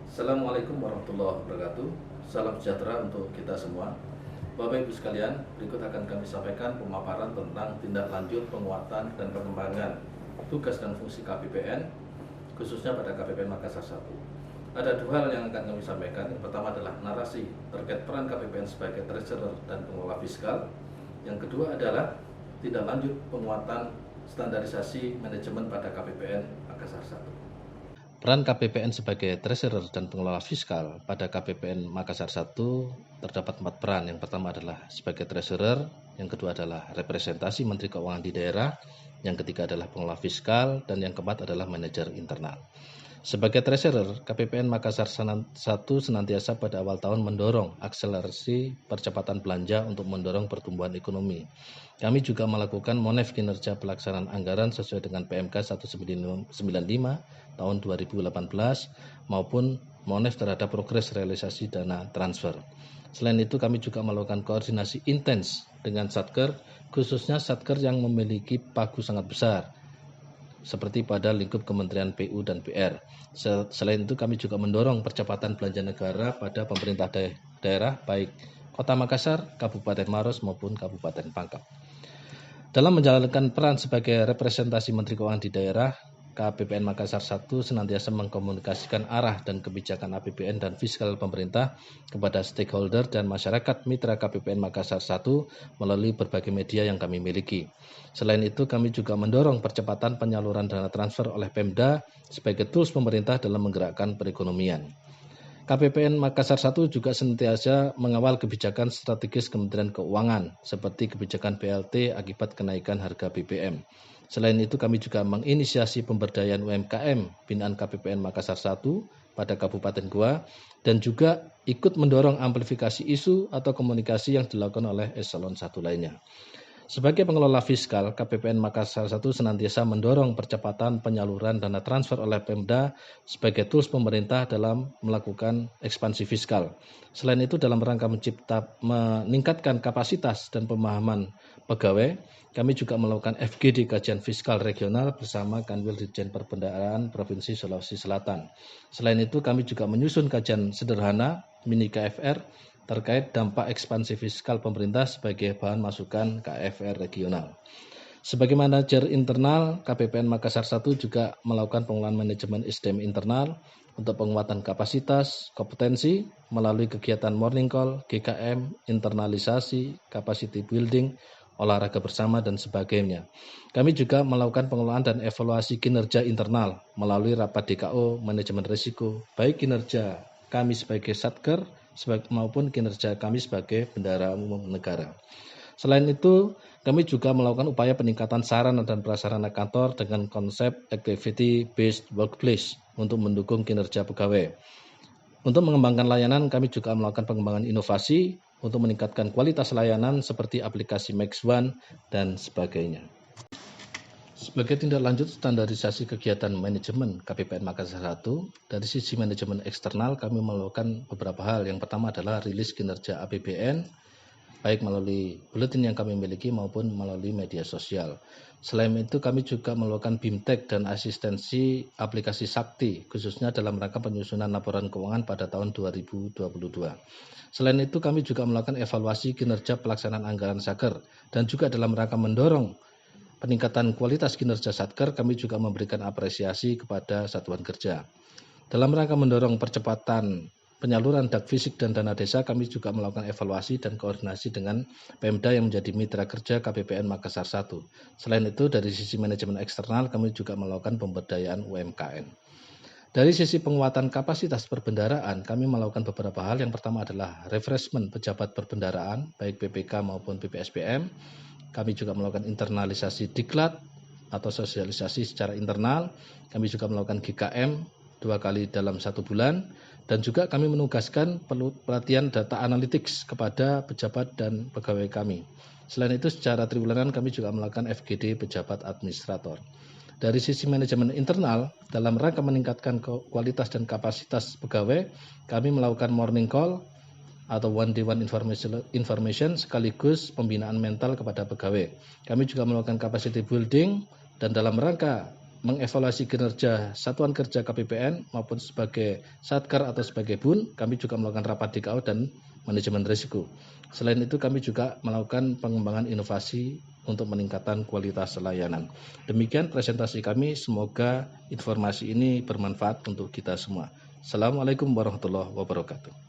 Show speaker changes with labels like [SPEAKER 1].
[SPEAKER 1] Assalamualaikum warahmatullahi wabarakatuh. Salam sejahtera untuk kita semua. Bapak Ibu sekalian, berikut akan kami sampaikan pemaparan tentang tindak lanjut penguatan dan pengembangan tugas dan fungsi KPPN, khususnya pada KPPN Makassar 1. Ada dua hal yang akan kami sampaikan. Yang pertama adalah narasi terkait peran KPPN sebagai treasurer dan pengelola fiskal. Yang kedua adalah tindak lanjut penguatan standarisasi manajemen pada KPPN Makassar 1.
[SPEAKER 2] Peran KPPN sebagai treasurer dan pengelola fiskal pada KPPN Makassar 1 terdapat 4 peran. Yang pertama adalah sebagai treasurer, yang kedua adalah representasi Menteri Keuangan di daerah, yang ketiga adalah pengelola fiskal, dan yang keempat adalah manajer internal. Sebagai treasurer, KPPN Makassar 1 senantiasa pada awal tahun mendorong akselerasi percepatan belanja untuk mendorong pertumbuhan ekonomi. Kami juga melakukan monef kinerja pelaksanaan anggaran sesuai dengan PMK 195 tahun 2018 maupun monef terhadap progres realisasi dana transfer. Selain itu, kami juga melakukan koordinasi intens dengan Satker, khususnya Satker yang memiliki pagu sangat besar, seperti pada lingkup Kementerian PU dan PR. Selain itu, kami juga mendorong percepatan belanja negara pada pemerintah daerah, baik Kota Makassar, Kabupaten Maros, maupun Kabupaten Pangkep. Dalam menjalankan peran sebagai representasi Menteri Keuangan di daerah, KPPN Makassar 1 senantiasa mengkomunikasikan arah dan kebijakan APBN dan fiskal pemerintah kepada stakeholder dan masyarakat mitra KPPN Makassar 1 melalui berbagai media yang kami miliki. Selain itu, kami juga mendorong percepatan penyaluran dana transfer oleh Pemda sebagai tools pemerintah dalam menggerakkan perekonomian. KPPN Makassar 1 juga senantiasa mengawal kebijakan strategis Kementerian Keuangan seperti kebijakan BLT akibat kenaikan harga BBM. Selain itu, kami juga menginisiasi pemberdayaan UMKM binaan KPPN Makassar 1 pada Kabupaten Goa dan juga ikut mendorong amplifikasi isu atau komunikasi yang dilakukan oleh eselon 1 lainnya. Sebagai pengelola fiskal, KPPN Makassar 1 senantiasa mendorong percepatan penyaluran dana transfer oleh Pemda sebagai tools pemerintah dalam melakukan ekspansi fiskal. Selain itu, dalam rangka meningkatkan kapasitas dan pemahaman pegawai, kami juga melakukan FGD kajian fiskal regional bersama Kanwil Ditjen Perbendaharaan Provinsi Sulawesi Selatan. Selain itu, kami juga menyusun kajian sederhana mini KFR terkait dampak ekspansi fiskal pemerintah sebagai bahan masukan KFR regional. Sebagai manajer internal, KPPN Makassar 1 juga melakukan pengelolaan manajemen SDM internal untuk penguatan kapasitas, kompetensi melalui kegiatan morning call, GKM, internalisasi, capacity building, olahraga bersama, dan sebagainya. Kami juga melakukan pengelolaan dan evaluasi kinerja internal melalui rapat DKO, manajemen risiko, baik kinerja kami sebagai Satker maupun kinerja kami sebagai bendahara umum negara. Selain itu, kami juga melakukan upaya peningkatan sarana dan prasarana kantor dengan konsep activity-based workplace untuk mendukung kinerja pegawai. Untuk mengembangkan layanan, kami juga melakukan pengembangan inovasi untuk meningkatkan kualitas layanan seperti aplikasi Max1 dan sebagainya. Sebagai tindak lanjut standarisasi kegiatan manajemen KPPN Makassar 1, dari sisi manajemen eksternal kami melakukan beberapa hal. Yang pertama adalah rilis kinerja APBN, baik melalui buletin yang kami miliki maupun melalui media sosial. Selain itu, kami juga melakukan BIMTEK dan asistensi aplikasi Sakti, khususnya dalam rangka penyusunan laporan keuangan pada tahun 2022. Selain itu, kami juga melakukan evaluasi kinerja pelaksanaan anggaran Satker, dan juga dalam rangka mendorong peningkatan kualitas kinerja Satker, kami juga memberikan apresiasi kepada satuan kerja. Dalam rangka mendorong percepatan penyaluran dak fisik dan dana desa, kami juga melakukan evaluasi dan koordinasi dengan Pemda yang menjadi mitra kerja KPPN Makassar 1. Selain itu, dari sisi manajemen eksternal, kami juga melakukan pemberdayaan UMKM. Dari sisi penguatan kapasitas perbendaharaan, kami melakukan beberapa hal. Yang pertama adalah refreshment pejabat perbendaharaan, baik PPK maupun PPSPM. Kami juga melakukan internalisasi diklat atau sosialisasi secara internal. Kami juga melakukan GKM 2 kali dalam 1 bulan. Dan juga kami menugaskan pelatihan data analytics kepada pejabat dan pegawai kami. Selain itu, secara triwulan kami juga melakukan FGD pejabat administrator. Dari sisi manajemen internal, dalam rangka meningkatkan kualitas dan kapasitas pegawai, kami melakukan morning call atau one-day-one information sekaligus pembinaan mental kepada pegawai. Kami juga melakukan capacity building dan dalam rangka mengevaluasi kinerja satuan kerja KPPN maupun sebagai Satkar atau sebagai BUN, kami juga melakukan rapat DKO dan manajemen risiko. Selain itu kami juga melakukan pengembangan inovasi untuk meningkatkan kualitas layanan. Demikian presentasi kami, semoga informasi ini bermanfaat untuk kita semua. Assalamualaikum warahmatullahi wabarakatuh.